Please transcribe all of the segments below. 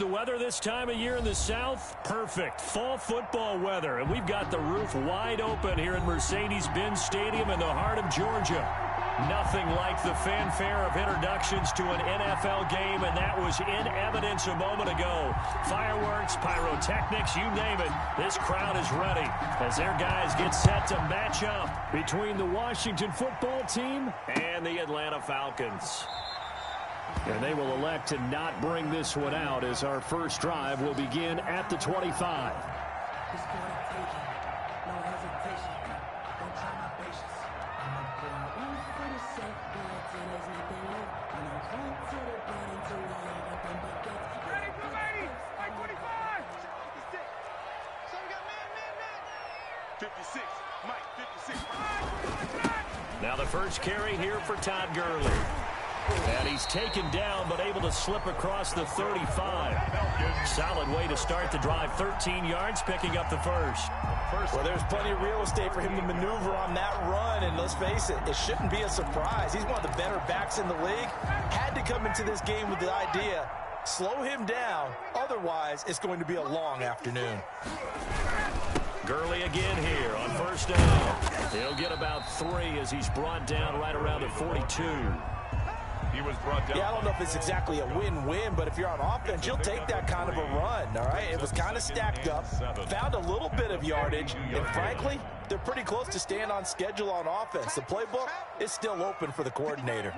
the weather this time of year in the South? Perfect. Fall football weather. And we've got the roof wide open here in Mercedes-Benz Stadium in the heart of Georgia. Nothing like the fanfare of introductions to an NFL game, and that was in evidence a moment ago. Fireworks, pyrotechnics, you name it. This crowd is ready as their guys get set to match up between the Washington football team and the Atlanta Falcons. And they will elect to not bring this one out as our first drive will begin at the 25. Now the first carry here for Todd Gurley. And he's taken down but able to slip across the 35. Solid way to start the drive. 13 yards, picking up the first. Well, there's plenty of real estate for him to maneuver on that run, and let's face it, it shouldn't be a surprise. He's one of the better backs in the league. Had to come into this game with the idea, slow him down, otherwise it's going to be a long afternoon. Gurley again here on first down. He'll get about 3 as he's brought down right around the 42. He was brought down. Yeah, I don't know if it's exactly a win-win, but if you're on offense, you'll take that kind of a run, all right? It was kind of stacked up, found a little bit of yardage, and frankly, they're pretty close to staying on schedule on offense. The playbook is still open for the coordinator.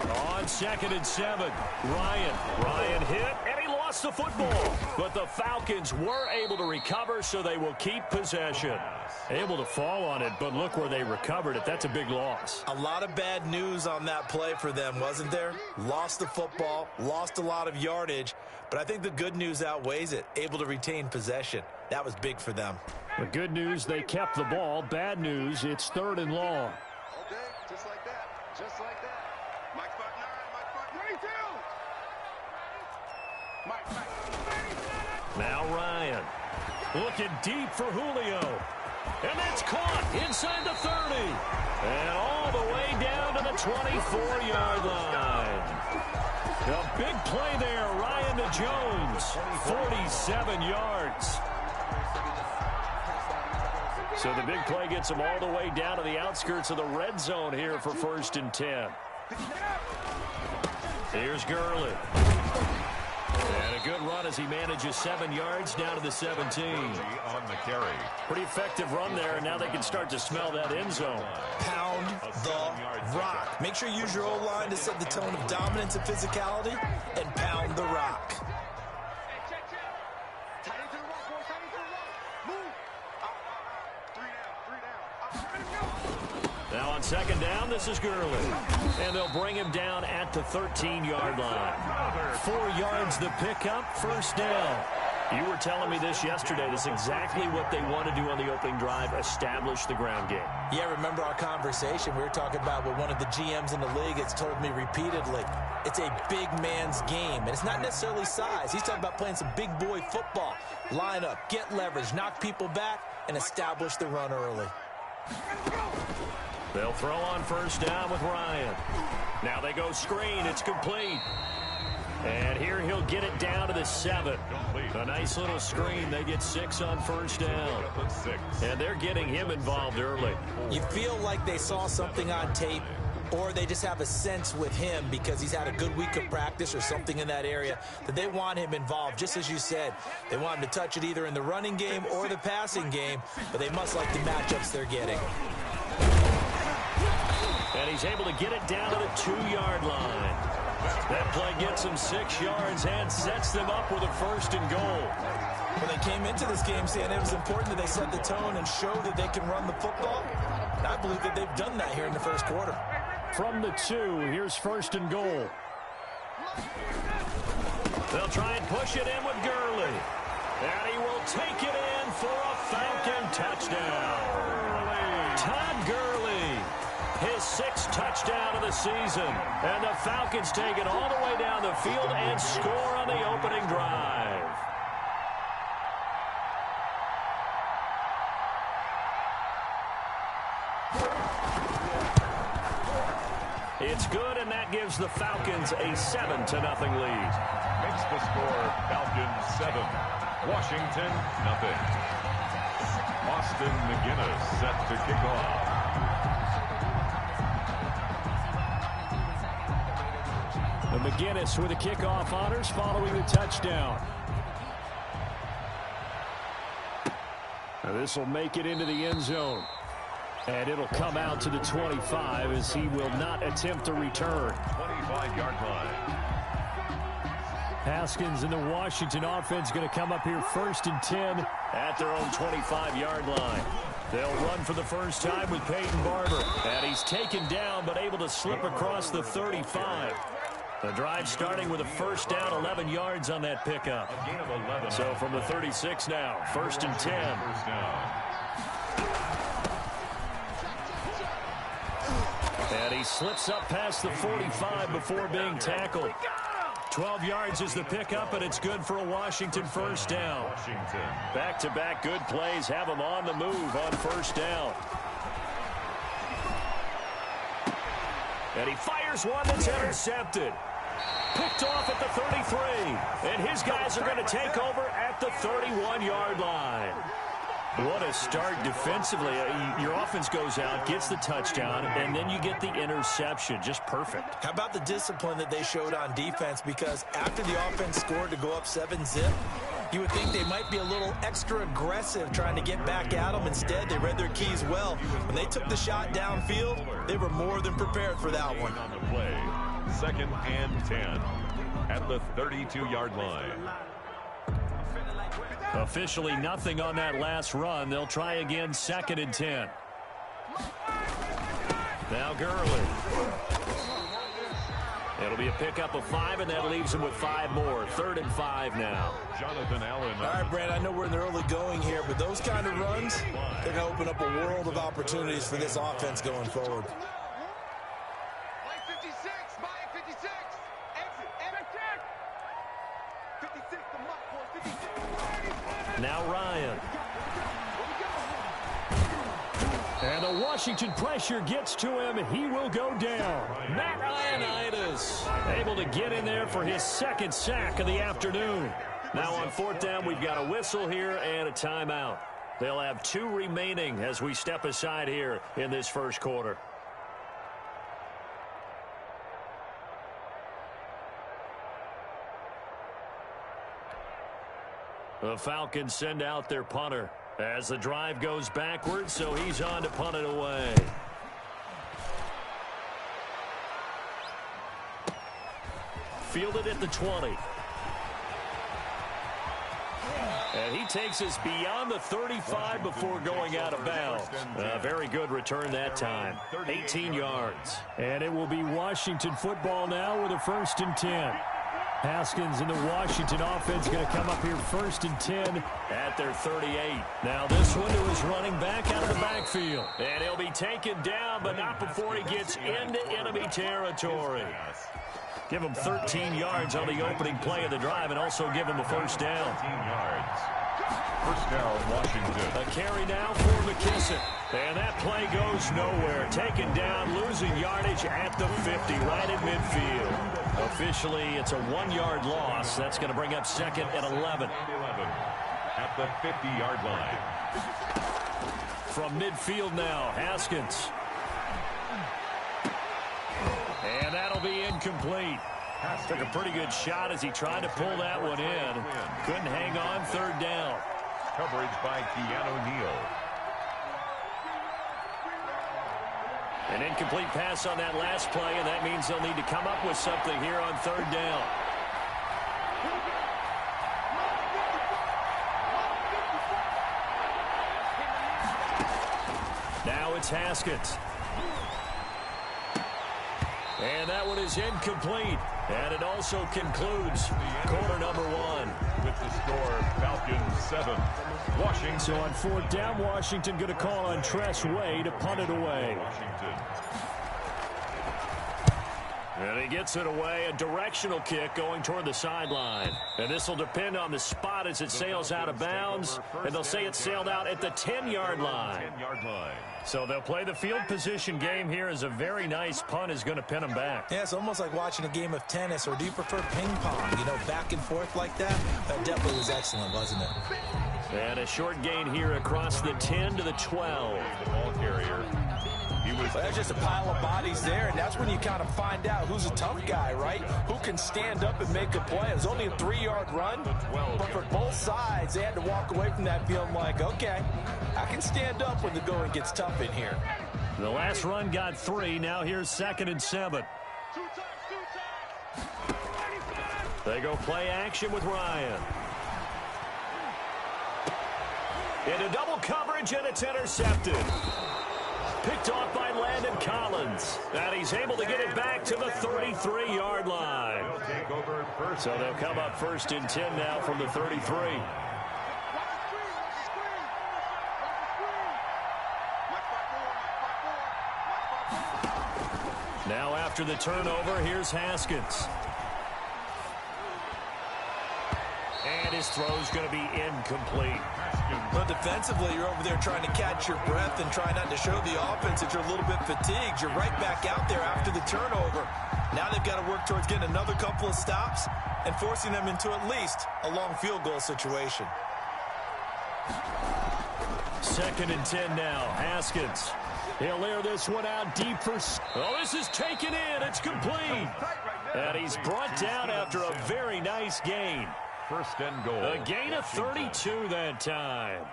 On 2nd and 7, Ryan hit, and he lost the football. But the Falcons were able to recover, so they will keep possession. Able to fall on it, but look where they recovered it. That's a big loss. A lot of bad news on that play for them, wasn't there? Lost the football, lost a lot of yardage, but I think the good news outweighs it. Able to retain possession. That was big for them. The good news, they kept the ball. Bad news, it's 3rd and long. Okay, just like that. Just like that. Mike 5'9", Mike 22. Now Ryan. Looking deep for Julio. And that's caught inside the 30. And all the way down to the 24-yard line. A big play there, Ryan to Jones. 47 yards. So the big play gets him all the way down to the outskirts of the red zone here for 1st and 10. Here's Gurley. And a good run as he manages 7 yards down to the 17. On the carry. Pretty effective run there, and now they can start to smell that end zone. Pound the rock. Make sure you use your O-line to set the tone of dominance and physicality, and pound the rock. Now on 2nd down, this is Gurley. And they'll bring him down at the 13-yard line. 4 yards the pickup, 1st down. You were telling me this yesterday. This is exactly what they want to do on the opening drive, establish the ground game. Yeah, remember our conversation? We were talking about what one of the GMs in the league has told me repeatedly. It's a big man's game, and it's not necessarily size. He's talking about playing some big boy football. Line up, get leverage, knock people back, and establish the run early. They'll throw on 1st down with Ryan. Now they go screen. It's complete. And here he'll get it down to the 7. A nice little screen. They get 6 on 1st down. And they're getting him involved early. You feel like they saw something on tape, or they just have a sense with him because he's had a good week of practice or something in that area that they want him involved. Just as you said, they want him to touch it either in the running game or the passing game, but they must like the matchups they're getting. And he's able to get it down to the 2-yard line. That play gets him 6 yards and sets them up with a 1st and goal. When they came into this game saying it was important that they set the tone and show that they can run the football, and I believe that they've done that here in the 1st quarter. From the 2, here's 1st and goal. They'll try and push it in with Gurley. And he will take it in for a Falcon touchdown. Todd Gurley, his 6th touchdown of the season. And the Falcons take it all the way down the field and score on the opening drive. It's good, and that gives the Falcons a 7-0 lead. Makes the score Falcons 7, Washington 0. Austin McGinnis set to kick off. The McGinnis with the kickoff honors following the touchdown. Now this will make it into the end zone. And it'll come out to the 25 as he will not attempt to return. 25-yard line. Haskins and the Washington offense going to come up here 1st and 10 at their own 25-yard line. They'll run for the first time with Peyton Barber. And he's taken down but able to slip across the 35. The drive starting with a first down, 11 yards on that pickup. So from the 36 now, 1st and 10. And he slips up past the 45 before being tackled. 12 yards is the pickup, and it's good for a Washington first down. Back-to-back good plays have him on the move on first down. And he fires one that's intercepted. Picked off at the 33. And his guys are going to take over at the 31-yard line. What a start defensively. Your offense goes out, gets the touchdown, and then you get the interception. Just perfect. How about the discipline that they showed on defense? Because after the offense scored to go up 7-0, you would think they might be a little extra aggressive trying to get back at them. Instead, they read their keys well. When they took the shot downfield, they were more than prepared for that one. On the play, 2nd and 10 at the 32-yard line. Officially nothing on that last run. They'll try again 2nd and 10. Now Gurley. It'll be a pickup of 5, and that leaves him with 5 more. 3rd and 5 now. Jonathan Allen. All right, Brad, I know we're in the early going here, but those kind of runs, they're going to open up a world of opportunities for this offense going forward. Now Ryan. And the Washington pressure gets to him. He will go down. Matt Ioannidis able to get in there for his 2nd sack of the afternoon. Now on 4th down, we've got a whistle here and a timeout. They'll have 2 remaining as we step aside here in this first quarter. The Falcons send out their punter as the drive goes backwards, so he's on to punt it away. Fielded at the 20. And he takes us beyond the 35 before going out of bounds. A very good return that time. 18 yards. And it will be Washington football now with a 1st and 10. Haskins and the Washington offense going to come up here 1st and 10 at their 38. Now this one to his running back out of the backfield. And he'll be taken down, but not before he gets into enemy territory. Give him 13 yards on the opening play of the drive and also give him a first down. 13 yards. First down, Washington. A carry now for McKissick. And that play goes nowhere. Taken down, losing yardage at the 50, right at midfield. Officially, it's a 1-yard loss. That's going to bring up 2nd and 11. At the 50-yard line. From midfield now, Haskins. And that'll be incomplete. Took a pretty good shot as he tried to pull that one in. Couldn't hang on, 3rd down. Coverage by Keanu Neal. An incomplete pass on that last play, and that means they'll need to come up with something here on 3rd down. Now it's Haskins. And that one is incomplete. And it also concludes quarter number 1. With the score, Falcons 7, Washington. So on 4th down, Washington going to call on Tress Way to punt it away. Washington. And he gets it away, a directional kick going toward the sideline. And this will depend on the spot as it sails out of bounds. And they'll say it sailed out at the 10-yard line. So they'll play the field position game here as a very nice punt is going to pin them back. Yeah, it's almost like watching a game of tennis, or do you prefer ping pong? You know, back and forth like that? That definitely was excellent, wasn't it? And a short gain here across the 10 to the 12. The ball carrier. Well, there's just a pile of bodies there, and that's when you kind of find out who's a tough guy, right? Who can stand up and make a play. It was only a 3-yard run, but for both sides, they had to walk away from that feeling like, okay, I can stand up when the going gets tough in here. The last run got 3. Now here's 2nd and 7. They go play action with Ryan. Into double coverage, and it's intercepted. Picked off by Landon Collins. And he's able to get it back to the 33-yard line. So they'll come up 1st and 10 now from the 33. Now after the turnover, here's Haskins. And his throw's going to be incomplete. But defensively, you're over there trying to catch your breath and try not to show the offense that you're a little bit fatigued. You're right back out there after the turnover. Now they've got to work towards getting another couple of stops and forcing them into at least a long field goal situation. 2nd and 10 now. Haskins. He'll air this one out deep for... Oh, this is taken in. It's complete. And he's brought down after a very nice gain. 1st and goal. A gain of 32 that time.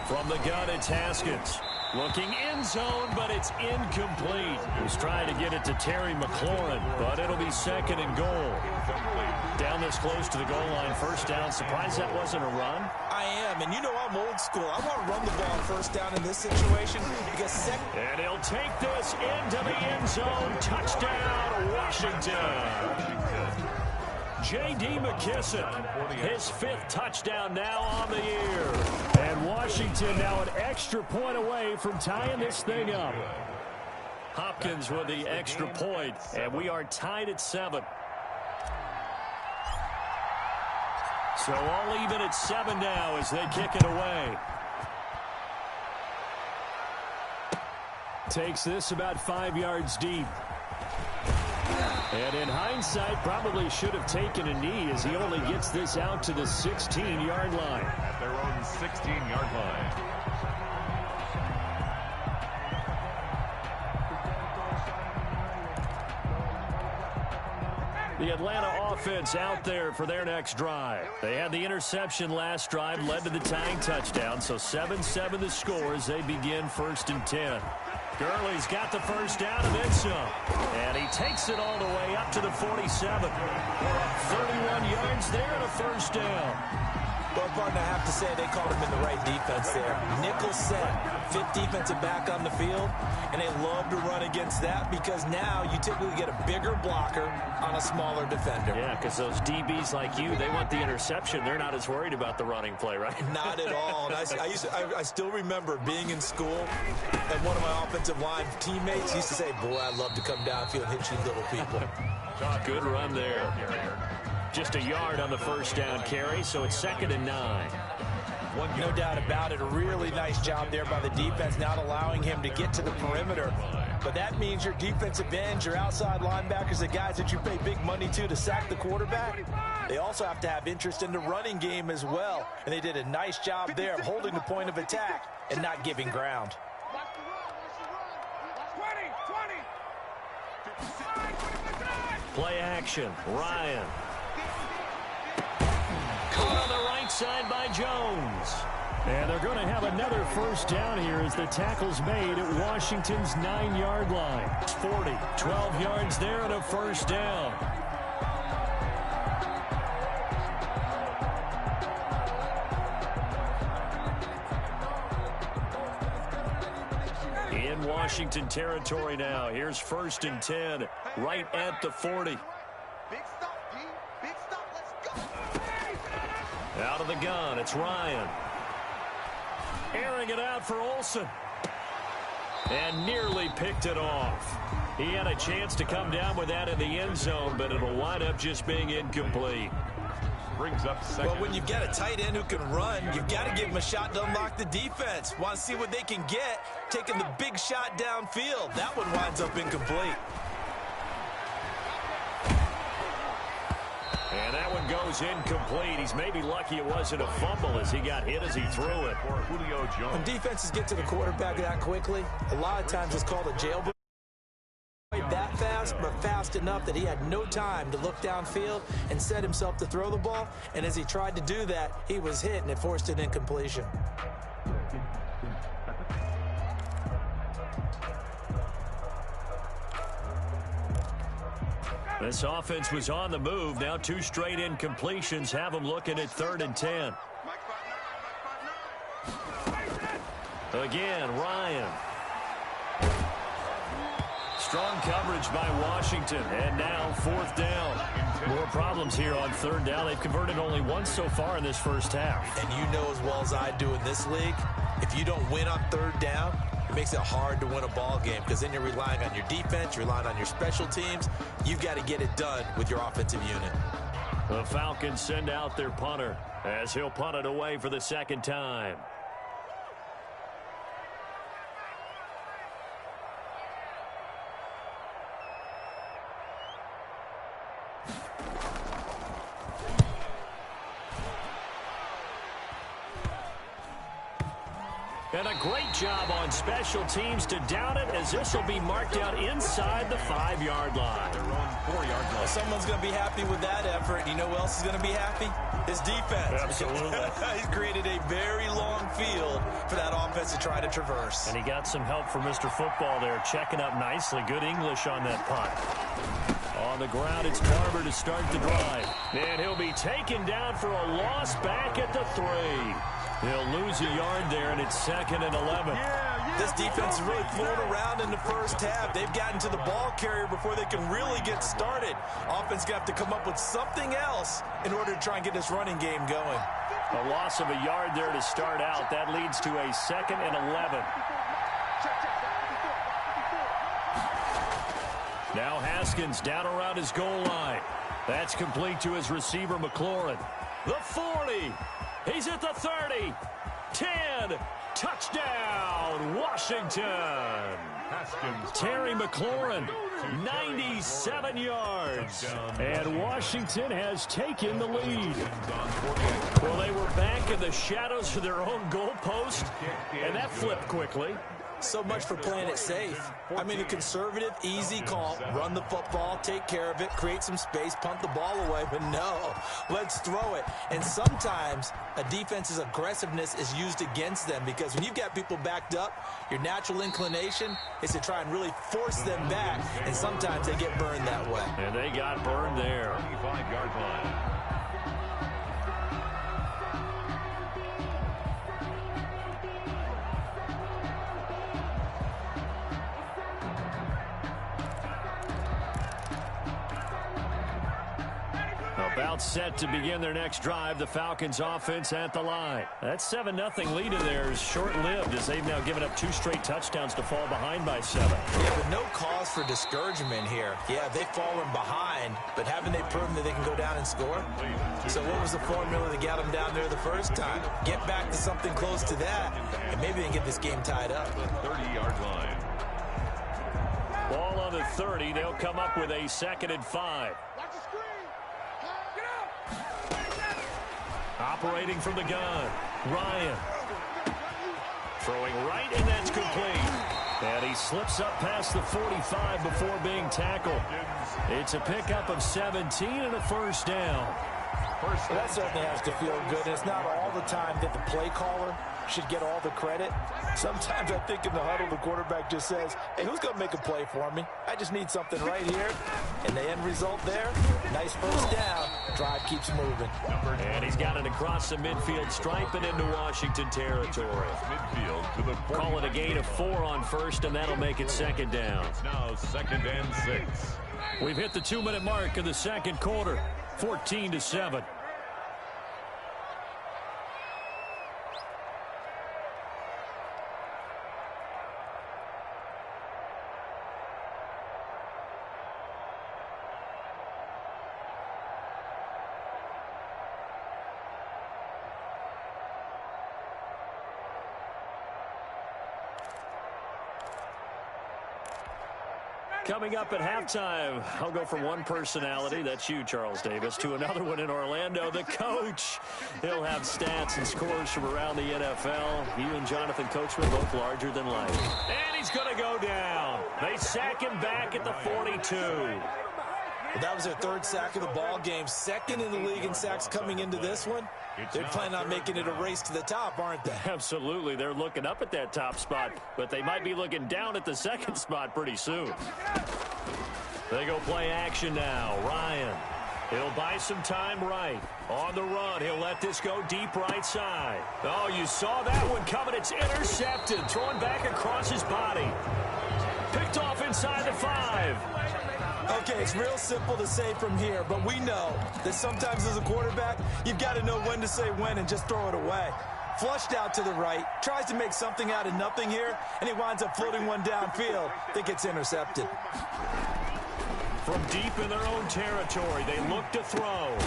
From the gun, it's Haskins. Looking end zone, but it's incomplete. He's trying to get it to Terry McLaurin, but it'll be 2nd and goal. Down this close to the goal line, 1st down. Surprised that wasn't a run? I am, and you know I'm old school. I want to run the ball 1st down in this situation because And he'll take this into the end zone. Touchdown, Washington. J.D. McKissick, his 5th touchdown now on the year. And Washington now an extra point away from tying this thing up. Hopkins with the extra point, and we are tied at 7. So all even at 7 now as they kick it away. Takes this about 5 yards deep. And in hindsight, probably should have taken a knee as he only gets this out to the 16-yard line. At their own 16-yard line. The Atlanta offense out there for their next drive. They had the interception last drive, led to the tying touchdown, so 7-7 the score as they begin 1st and 10. Gurley's got the 1st down and then some. And he takes it all the way up to the 47. 31 yards there and a 1st down. Well, partner, I have to say they called him in the right defense there. Nickel set, 5th defensive back on the field, and they love to run against that because now you typically get a bigger blocker on a smaller defender. Yeah, because those DBs like you, they want the interception. They're not as worried about the running play, right? Not at all. And I still remember being in school, and one of my offensive line teammates used to say, boy, I'd love to come downfield and hit you little people. Good run there. Just a yard on the 1st down carry, so it's 2nd and 9. No doubt about it. A really nice job there by the defense, not allowing him to get to the perimeter. But that means your defensive ends, your outside linebackers, the guys that you pay big money to sack the quarterback, they also have to have interest in the running game as well. And they did a nice job there of holding the point of attack and not giving ground. Play action. Ryan. Caught on the right side by Jones. And they're going to have another 1st down here as the tackle's made at Washington's 9-yard line. 40, 12 yards there and a 1st down. In Washington territory now. Here's 1st and 10 right at the 40. Big stop, Out of the gun, it's Ryan. Airing it out for Olsen. And nearly picked it off. He had a chance to come down with that in the end zone, but it'll wind up just being incomplete. Brings up second. Well, when you've got a tight end who can run, you've got to give him a shot to unlock the defense. Want to see what they can get, taking the big shot downfield. That one winds up incomplete. And that one goes incomplete. He's maybe lucky it wasn't a fumble as he got hit as he threw it. Julio Jones. When defenses get to the quarterback that quickly, a lot of times it's called a jailbreak. That fast, but fast enough that he had no time to look downfield and set himself to throw the ball. And as he tried to do that, he was hit, and it forced an incompletion. This offense was on the move. Now 2 straight incompletions have them looking at 3rd and 10. Again, Ryan. Strong coverage by Washington, and now 4th down. More problems here on 3rd down. They've converted only once so far in this first half. And you know as well as I do in this league, if you don't win on 3rd down, it makes it hard to win a ball game because then you're relying on your defense, you're relying on your special teams. You've got to get it done with your offensive unit. The Falcons send out their punter as he'll punt it away for the 2nd time. And a great job on special teams to down it, as this will be marked out inside the 5-yard line. Their own 4-yard line. Well, someone's going to be happy with that effort. You know who else is going to be happy? His defense. Absolutely. He's created a very long field for that offense to try to traverse. And he got some help from Mr. Football there, checking up nicely. Good English on that punt. On the ground, it's Barber to start the drive. And he'll be taken down for a loss back at the 3. He'll lose a yard there, and it's 2nd and 11. This defense is really fooling around in the first half. They've gotten to the ball carrier before they can really get started. Offense going to have to come up with something else in order to try and get this running game going. A loss of a yard there to start out. That leads to a 2nd and 11. Now Haskins down around his goal line. That's complete to his receiver, McLaurin. The 40. He's at the 30. 10. Touchdown, Washington. Haskins. Terry McLaurin, 97 yards. And Washington has taken the lead. Well, they were back in the shadows of their own goalpost, and that flipped quickly. So much for playing it safe. I mean, a conservative, easy call, run the football, take care of it, create some space, punt the ball away. But no, let's throw it. And sometimes a defense's aggressiveness is used against them because when you've got people backed up, your natural inclination is to try and really force them back. And sometimes they get burned that way. And they got burned there. 25-yard line. About set to begin their next drive, the Falcons offense at the line. That 7-0 lead of theirs short-lived as they've now given up 2 straight touchdowns to fall behind by 7. Yeah, but no cause for discouragement here. Yeah, they've fallen behind, but haven't they proven that they can go down and score? So what was the formula that got them down there the first time? Get back to something close to that, and maybe they can get this game tied up. 30-yard line. Ball on the 30. They'll come up with a 2nd and 5. Operating from the gun, Ryan. Throwing right, and that's complete. And he slips up past the 45 before being tackled. It's a pickup of 17 and a 1st down. Well, that certainly has to feel good. It's not all the time that the play caller should get all the credit. Sometimes I think in the huddle, the quarterback just says, hey, who's going to make a play for me? I just need something right here. And the end result there, nice 1st down. Drive keeps moving. And he's got it across the midfield stripe and into Washington territory. Midfield to the 40. Call it a gain of 4 on 1st, and that'll make it 2nd down. It's now 2nd and 6. We've hit the 2-minute mark of the 2nd quarter, 14-7. Coming up at halftime, I'll go from one personality, that's you, Charles Davis, to another one in Orlando, the coach. He'll have stats and scores from around the NFL. He and Jonathan Coachman both larger than life. And he's going to go down. They sack him back at the 42. Well, that was their third sack of the ball game. Second in the league in sacks coming into this one. They're planning on making it a race to the top, aren't they? Absolutely. They're looking up at that top spot, but they might be looking down at the second spot pretty soon. They go play action now. Ryan. He'll buy some time right. On the run, he'll let this go deep right side. Oh, you saw that one coming. It's intercepted. Thrown back across his body. Picked off inside the 5. Okay, it's real simple to say from here, but we know that sometimes as a quarterback, you've got to know when to say when and just throw it away. Flushed out to the right, tries to make something out of nothing here, and he winds up floating one downfield. I think it's intercepted. From deep in their own territory, they look to throw.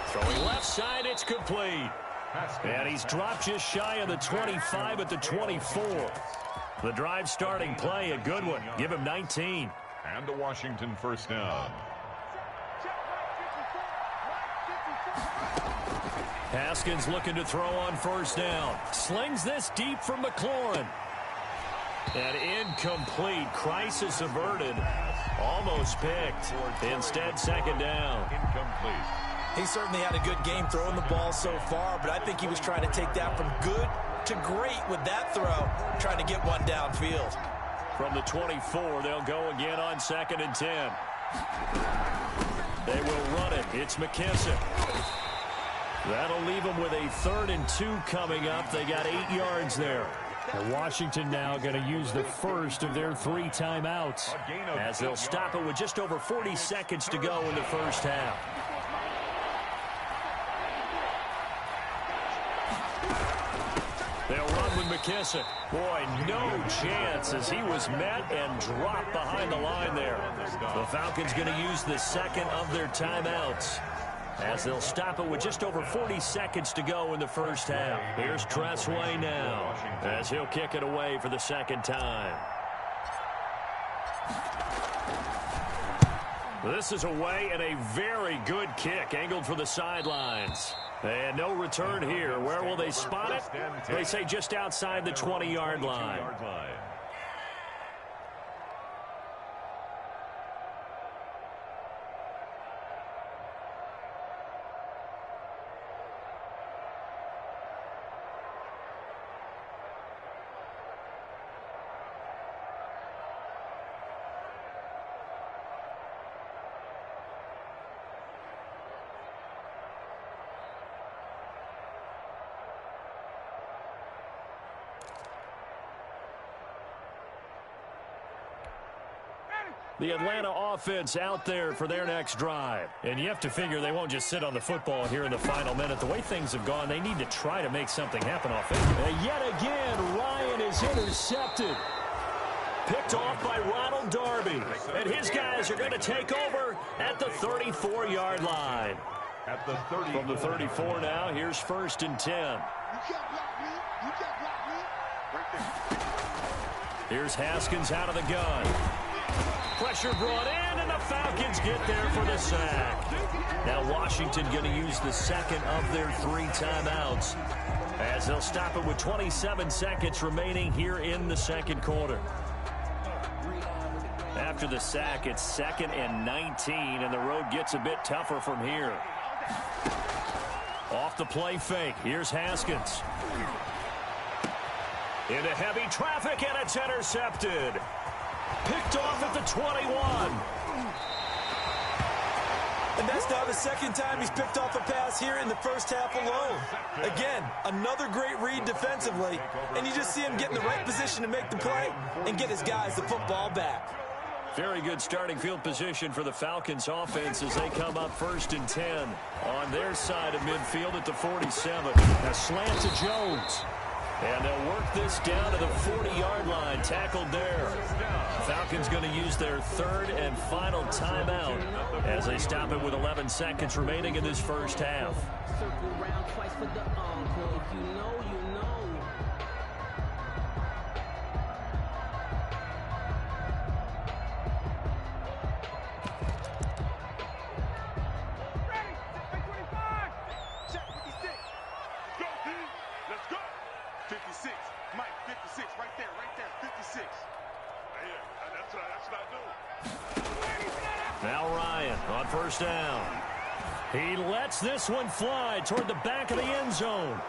Throwing left side, it's complete. And he's dropped just shy of the 25 at the 24. The drive starting play, a good one. Give him 19. And the Washington first down. Haskins looking to throw on first down. Slings this deep from McLaurin. And incomplete. Crisis averted. Almost picked. Instead, second down. Incomplete. He certainly had a good game throwing the ball so far, but I think he was trying to take that from good to great with that throw, trying to get one downfield. From the 24, they'll go again on 2nd and 10. They will run it. It's McKissick. That'll leave them with a 3rd and 2 coming up. They got 8 yards there. And Washington now going to use the first of their 3 timeouts as they'll stop it with just over 40 seconds to go in the first half. They'll run with McKissick. Boy, no chance as he was met and dropped behind the line there. The Falcons going to use the second of their timeouts as they'll stop it with just over 40 seconds to go in the first half. Here's Tressway now as he'll kick it away for the second time. This is away and a very good kick angled for the sidelines. And no return here. Where will they spot it? They say just outside the 20-yard line. The Atlanta offense out there for their next drive. And you have to figure they won't just sit on the football here in the final minute. The way things have gone, they need to try to make something happen offensively. Yet again, Ryan is intercepted. Picked off by Ronald Darby. And his guys are going to take over at the 34-yard line. At the 30. From the 34 now, here's 1st and 10. Here's Haskins out of the gun. Pressure brought in, and the Falcons get there for the sack. Now Washington going to use the second of their 3 timeouts as they'll stop it with 27 seconds remaining here in the second quarter. After the sack, it's 2nd and 19, and the road gets a bit tougher from here. Off the play fake, here's Haskins. Into heavy traffic, and it's intercepted. Picked off at the 21. And that's now the second time he's picked off a pass here in the first half alone. Again, another great read defensively, and you just see him get in the right position to make the play and get his guys the football back. Very good starting field position for the Falcons offense as they come up 1st and 10 on their side of midfield at the 47. A slant to Jones. And they'll work this down to the 40-yard line, tackled there. Falcons going to use their 3rd and final timeout as they stop it with 11 seconds remaining in this first half. Circle around twice for the encore. If you know, you know. Now Ryan on first down. He lets this one fly toward the back of the end zone.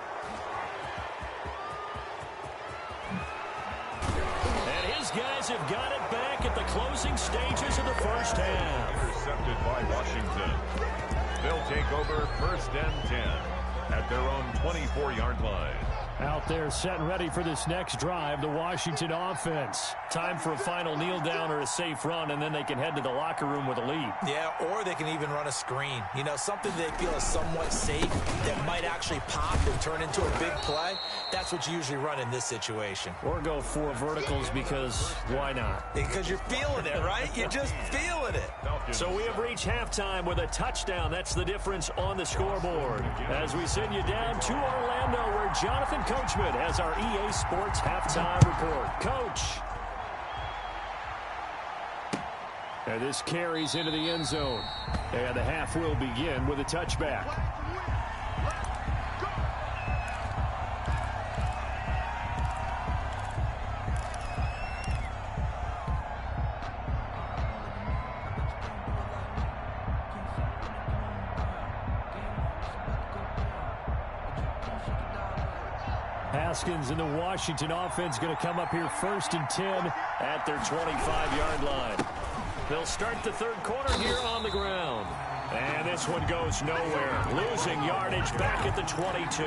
And his guys have got it back at the closing stages of the first half. Intercepted by Washington. They'll take over first and 10 at their own 24-yard line. Out there set and ready for this next drive, the Washington offense. Time for a final kneel down or a safe run, and then they can head to the locker room with a lead. Yeah, or they can even run a screen. You know, something they feel is somewhat safe that might actually pop and turn into a big play. That's what you usually run in this situation. Or go for verticals because why not? Because you're feeling it, right? You're just feeling it. So we have reached halftime with a touchdown. That's the difference on the scoreboard. As we send you down to Orlando, where Jonathan Coachman has our EA Sports halftime report. Coach. And this carries into the end zone. And the half will begin with a touchback. Haskins and the Washington offense going to come up here first and 10 at their 25-yard line. They'll start the third quarter here on the ground. And this one goes nowhere. Losing yardage back at the 22.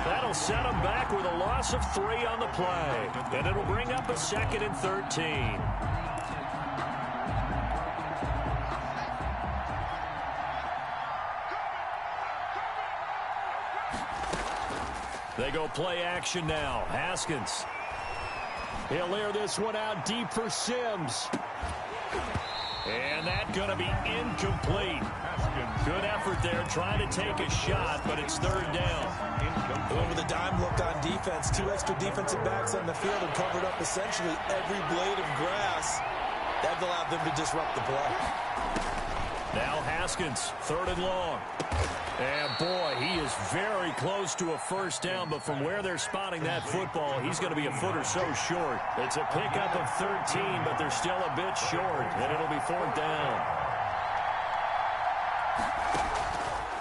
That'll set them back with a loss of 3 on the play. And it'll bring up a second and 13. They go play action now. Haskins. He'll air this one out deep for Sims. And that's going to be incomplete. Good effort there trying to take a shot, but it's third down. With a dime look on defense, 2 extra defensive backs on the field and covered up essentially every blade of grass. That allowed them to disrupt the play. Now Haskins, third and long. And, boy, he is very close to a first down, but from where they're spotting that football, he's going to be a foot or so short. It's a pickup of 13, but they're still a bit short, and it'll be fourth down.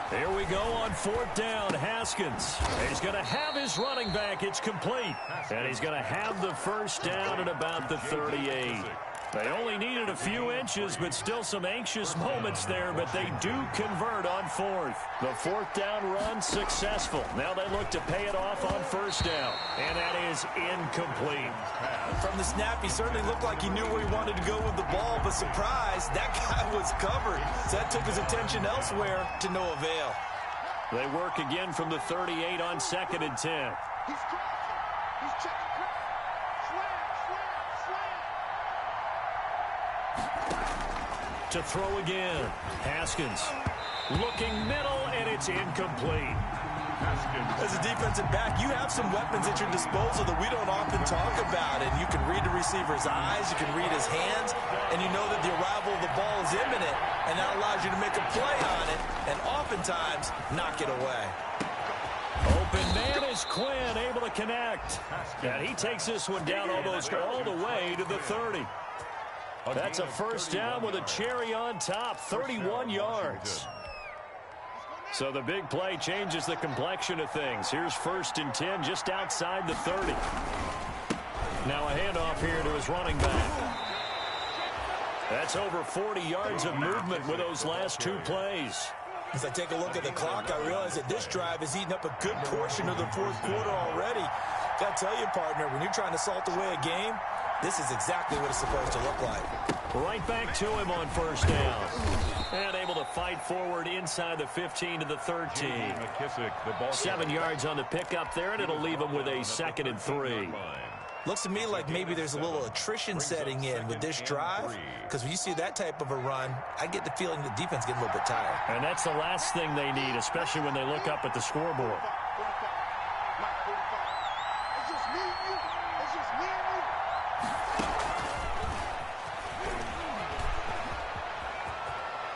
Here we go on fourth down, Haskins. He's going to have his running back. It's complete. And he's going to have the first down at about the 38. They only needed a few inches, but still some anxious moments there, but they do convert on fourth. The fourth down run successful. Now they look to pay it off on first down, and that is incomplete. From the snap, he certainly looked like he knew where he wanted to go with the ball, but surprise, that guy was covered. So that took his attention elsewhere to no avail. They work again from the 38 on second and 10. He's crossing. He's checking. To throw again. Haskins looking middle, and it's incomplete. As a defensive back, you have some weapons at your disposal that we don't often talk about. And you can read the receiver's eyes, you can read his hands, and you know that the arrival of the ball is imminent, and that allows you to make a play on it and oftentimes knock it away. Open man is Quinn, able to connect. And he takes this one down almost all the way to the 30. That's a first down with a cherry on top, 31 yards. So the big play changes the complexion of things. Here's first and 10 just outside the 30. Now a handoff here to his running back. That's over 40 yards of movement with those last 2 plays. As I take a look at the clock, I realize that this drive has eaten up a good portion of the fourth quarter already. Got to tell you, partner, when you're trying to salt away a game, this is exactly what it's supposed to look like. Right back to him on first down. And able to fight forward inside the 15 to the 13. 7 yards on the pickup there, and it'll leave him with a second and 3. Looks to me like maybe there's a little attrition setting in with this drive, because when you see that type of a run, I get the feeling the defense getting a little bit tired. And that's the last thing they need, especially when they look up at the scoreboard.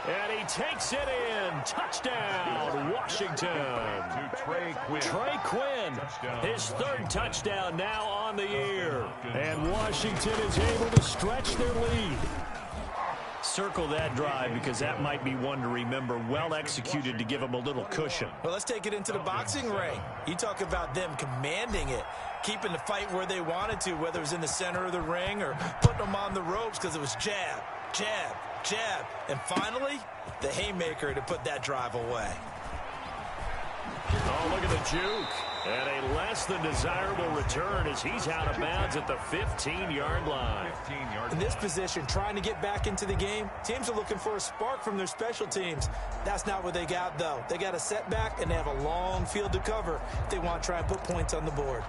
And he takes it in. Touchdown, Washington. To Trey Quinn. Trey Quinn, his third touchdown now on on the year. And Washington is able to stretch their lead. Circle that drive because that might be one to remember. Well executed to give them a little cushion. Well, let's take it into the boxing ring. You talk about them commanding it, keeping the fight where they wanted to, whether it was in the center of the ring or putting them on the ropes because it was jab, jab, jab. And finally, the haymaker to put that drive away. Oh, look at the juke. And a less than desirable return as he's out of bounds at the 15-yard line. In this position, trying to get back into the game, teams are looking for a spark from their special teams. That's not what they got, though. They got a setback, and they have a long field to cover if they want to try and put points on the board.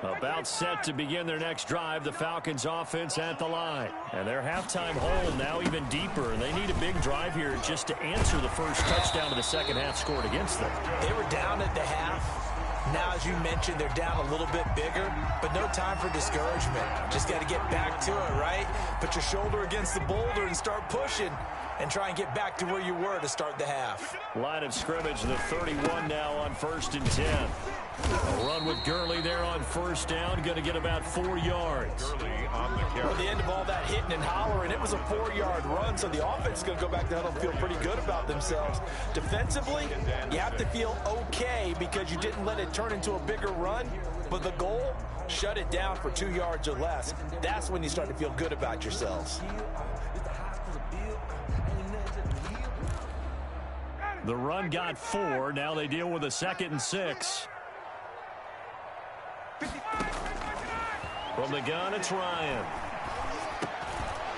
About set to begin their next drive, the Falcons offense at the line. And their halftime hole now even deeper. And they need a big drive here just to answer the first touchdown of the second half scored against them. They were down at the half. Now, as you mentioned, they're down a little bit bigger, but no time for discouragement. Just got to get back to it, right? Put your shoulder against the boulder and start pushing and try and get back to where you were to start the half. Line of scrimmage, the 31 now on 1st and 10. A run with Gurley there on first down, going to get about 4 yards. Gurley on the carry. Well, the end of all that hitting and hollering, it was a 4-yard run, so the offense is going to go back to huddle and feel pretty good about themselves. Defensively, you have to feel okay because you didn't let it turn into a bigger run, but the goal, shut it down for 2 yards or less. That's when you start to feel good about yourselves. The run got 4. Now they deal with a 2nd and 6. From the gun, it's Ryan.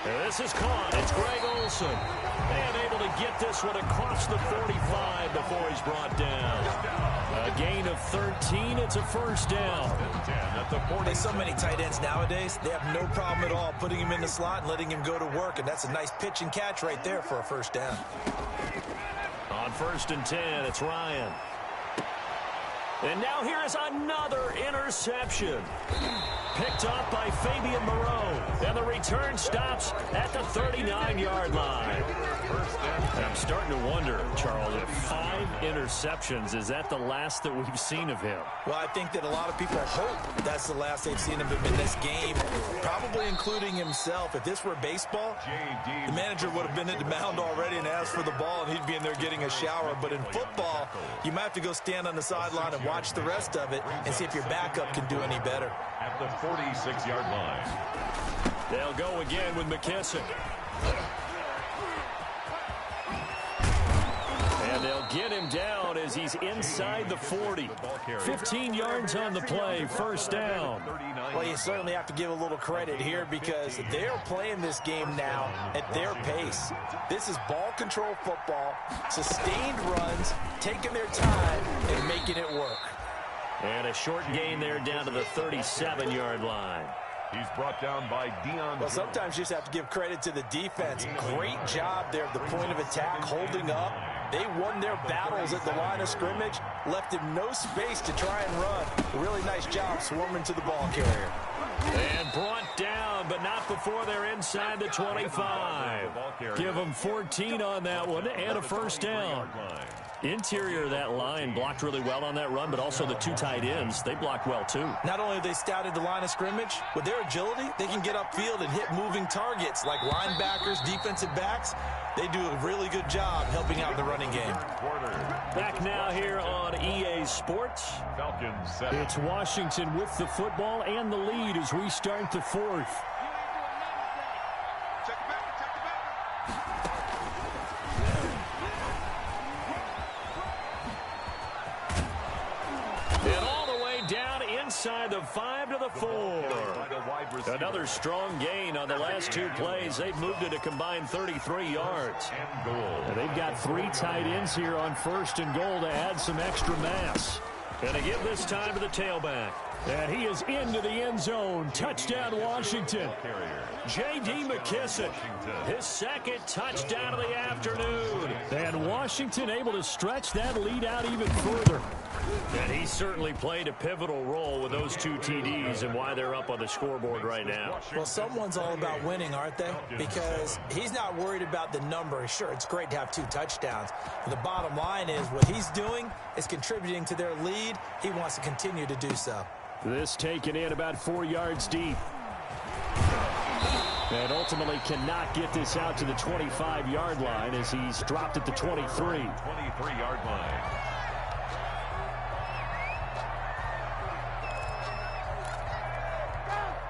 And this is caught. It's Greg Olsen. And able to get this one across the 45 before he's brought down. A gain of 13. It's a first down. There's so many tight ends nowadays, they have no problem at all putting him in the slot and letting him go to work. And that's a nice pitch and catch right there for a first down. On 1st and 10, it's Ryan. And now here is another interception. Picked up by Fabian Moreau. And the return stops at the 39-yard line. And I'm starting to wonder, Charles, if 5 interceptions, is that the last that we've seen of him? Well, I think that a lot of people hope that's the last they've seen of him in this game, probably including himself. If this were baseball, the manager would have been at the mound already and asked for the ball, and he'd be in there getting a shower. But in football, you might have to go stand on the sideline and watch the rest of it and see if your backup can do any better. At the 46-yard line. They'll go again with McKissick. And they'll get him down as he's inside the 40. 15 yards on the play, first down. Well, you certainly have to give a little credit here because they're playing this game now at their pace. This is ball control football, sustained runs, taking their time and making it work. And a short gain there down to the 37-yard line. He's brought down by Deion. Well, sometimes you just have to give credit to the defense. Great job there at the point of attack, holding up. They won their battles at the line of scrimmage, left him no space to try and run. A really nice job swarming to the ball carrier. And brought down, but not before they're inside the 25. Give them 14 on that one and a first down. Interior of that line blocked really well on that run, but also the 2 tight ends, they blocked well too. Not only have they scouted the line of scrimmage, with their agility, they can get upfield and hit moving targets like linebackers, defensive backs. They do a really good job helping out the running game. Back now here on EA Sports. Falcons. It's Washington with the football and the lead as we start the 4th. And all the way down inside the 5 to the 4. Another strong gain on the last 2 plays. They've moved it a combined 33 yards. And they've got 3 tight ends here on 1st and goal to add some extra mass. And to give this time to the tailback. And he is into the end zone. Touchdown, Washington. J.D. McKissick, his 2nd touchdown of the afternoon. And Washington able to stretch that lead out even further. And he certainly played a pivotal role with those 2 TDs and why they're up on the scoreboard right now. Well, someone's all about winning, aren't they? Because he's not worried about the number. Sure, it's great to have 2 touchdowns. But the bottom line is what he's doing is contributing to their lead. He wants to continue to do so. This taken in about 4 yards deep. And ultimately cannot get this out to the 25-yard line as he's dropped at the 23. 23-yard line.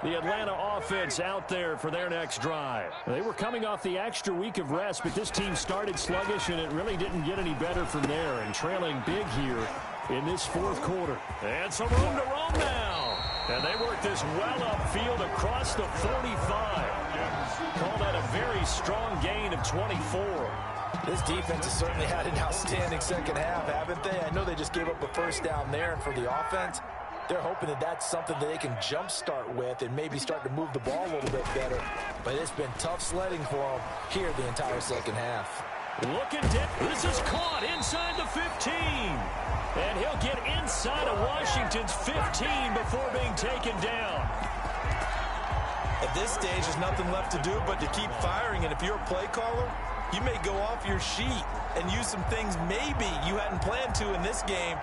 The Atlanta offense out there for their next drive. They were coming off the extra week of rest, but this team started sluggish, and it really didn't get any better from there, and trailing big here in this 4th quarter. And some room to roam now. And they work this well upfield across the 45. Call that a very strong gain of 24. This defense has certainly had an outstanding second half, haven't they? I know they just gave up a first down there, and for the offense, they're hoping that that's something that they can jumpstart with and maybe start to move the ball a little bit better. But it's been tough sledding for them here the entire second half. Looking deep. This is caught inside the 15. And he'll get inside of Washington's 15 before being taken down. At this stage, there's nothing left to do but to keep firing. And if you're a play caller, you may go off your sheet and use some things maybe you hadn't planned to in this game.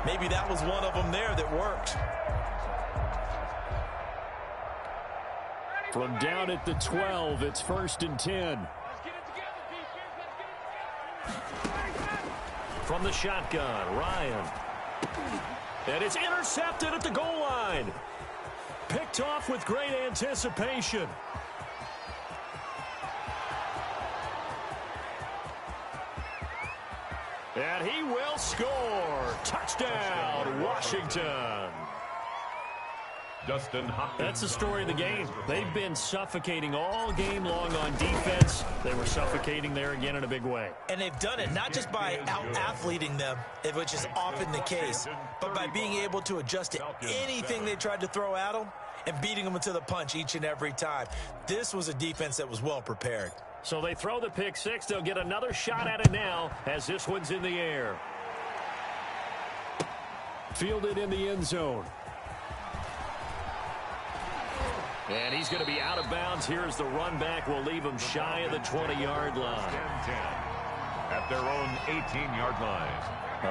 Maybe that was one of them there that worked. From down at the 12, it's 1st and 10. From the shotgun, Ryan. And it's intercepted at the goal line. Picked off with great anticipation. And he will score. Touchdown, Washington. Justin Hopkins. That's the story of the game. They've been suffocating all game long on defense. They were suffocating there again in a big way. And they've done it not just by out-athleting them, which is often the case, but by being able to adjust to anything they tried to throw at them and beating them to the punch each and every time. This was a defense that was well prepared. So they throw the pick 6. They'll get another shot at it now as this one's in the air. Fielded in the end zone. And he's going to be out of bounds. Here's the run back. Will leave him shy of the 20-yard line. 10-10 at their own 18-yard line.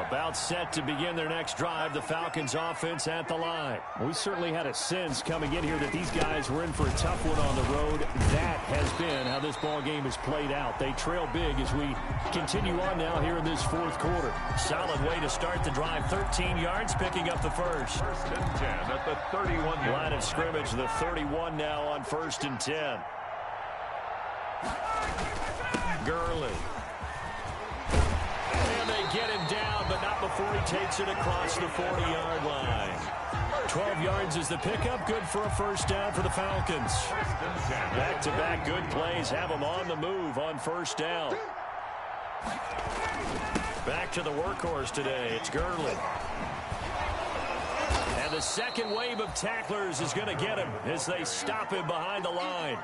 About set to begin their next drive. The Falcons offense at the line. We certainly had a sense coming in here that these guys were in for a tough one on the road. That has been how this ball game has played out. They trail big as we continue on now here in this 4th quarter. Solid way to start the drive. 13 yards, picking up the first. 1st and 10 at the 31-yard line. Line of scrimmage, the 31 now on 1st and 10. Gurley. And they get him down, but not before he takes it across the 40-yard line. 12 yards is the pickup. Good for a first down for the Falcons. Back-to-back good plays have them on the move on first down. Back to the workhorse today. It's Gurley. And the second wave of tacklers is going to get him as they stop him behind the line.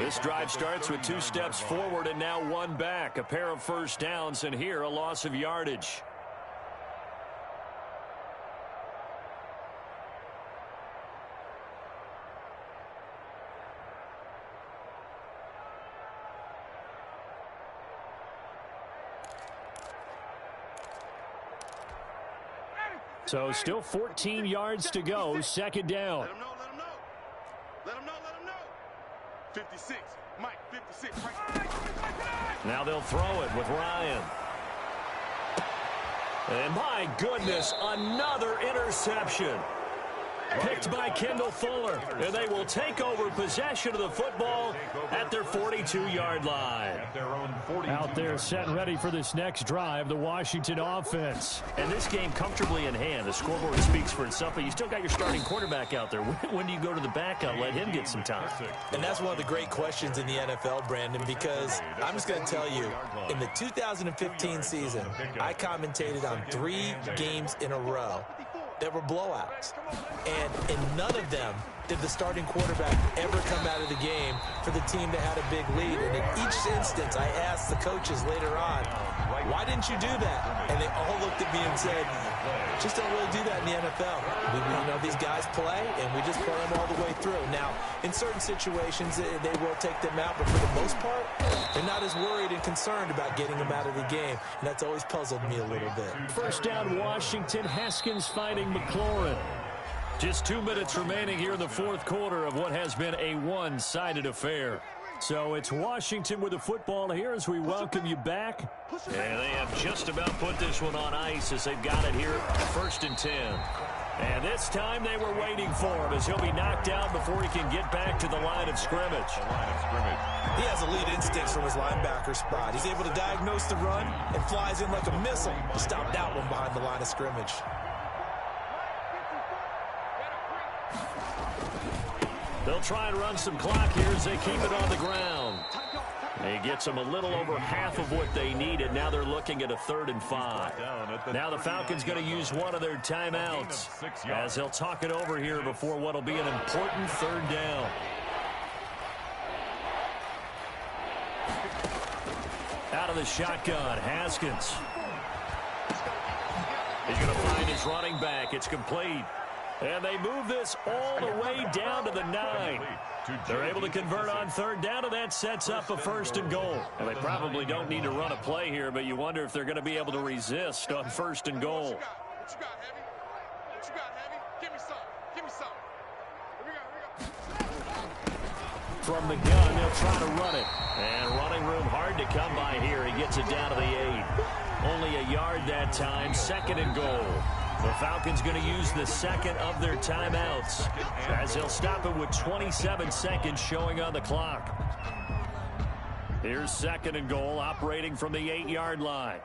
This drive starts with 2 steps forward and now 1 back. A pair of first downs, and here a loss of yardage. So still 14 yards to go, second down. Let him know, let him know. Let him know, let him know. 56, Mike, 56. Right. Now they'll throw it with Ryan. And my goodness, another interception. Picked by Kendall Fuller. And they will take over possession of the football at their 42-yard line. Out there set and ready for this next drive, the Washington offense. And this game comfortably in hand. The scoreboard speaks for itself, but you still got your starting quarterback out there. When do you go to the backup? Let him get some time. And that's one of the great questions in the NFL, Brandon, because I'm just going to tell you, in the 2015 season, I commentated on 3 games in a row that were blowouts. And in none of them did the starting quarterback ever come out of the game for the team that had a big lead. And in each instance, I asked the coaches later on, why didn't you do that? And they all looked at me and said, Just don't really do that in the NFL. These guys play, and we just play them all the way through. Now, in certain situations, they will take them out, but for the most part, they're not as worried and concerned about getting them out of the game, and that's always puzzled me a little bit. First down, Washington. Haskins fighting McLaurin. Just 2 minutes remaining here in the fourth quarter of what has been a one-sided affair. So it's Washington with the football here as we welcome you back. And they have just about put this one on ice as they've got it here, 1st and 10. And this time they were waiting for him as he'll be knocked out before he can get back to the line of scrimmage. He has elite instincts from his linebacker spot. He's able to diagnose the run and flies in like a missile to stop that one behind the line of scrimmage. They'll try and run some clock here as they keep it on the ground. He gets them a little over half of what they needed. Now they're looking at a 3rd and 5. Now the Falcons going to use one of their timeouts as they'll talk it over here before what will be an important 3rd down. Out of the shotgun, Haskins. He's going to find his running back. It's complete. And they move this all the way down to the 9. They're able to convert on 3rd down, and that sets up a 1st and goal. And they probably don't need to run a play here, but you wonder if they're going to be able to resist on 1st and goal. What you got, Heavy? What you got, Heavy? Give me some. Give me some. Here we go. From the gun, they'll try to run it. And running room hard to come by here. He gets it down to the 8. Only a yard that time, 2nd and goal. The Falcons going to use the 2nd of their timeouts as they'll stop it with 27 seconds showing on the clock. Here's 2nd and goal, operating from the 8-yard line.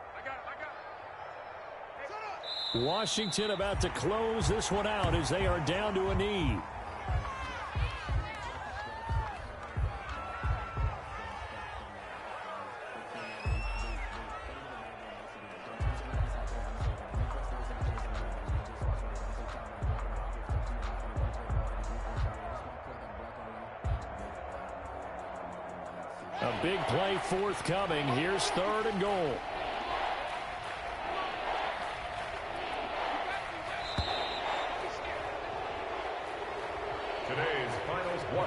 Washington about to close this one out as they are down to a knee. A big play forthcoming. Here's 3rd and goal.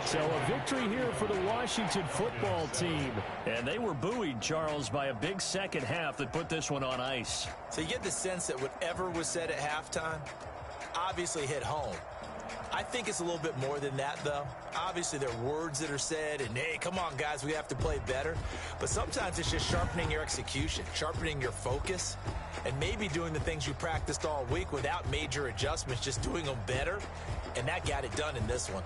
So a victory here for the Washington football team. And they were buoyed, Charles, by a big second half that put this one on ice. So you get the sense that whatever was said at halftime obviously hit home. I think it's a little bit more than that, though. Obviously, there are words that are said, and, hey, come on, guys, we have to play better. But sometimes it's just sharpening your execution, sharpening your focus, and maybe doing the things you practiced all week without major adjustments, just doing them better, and that got it done in this one.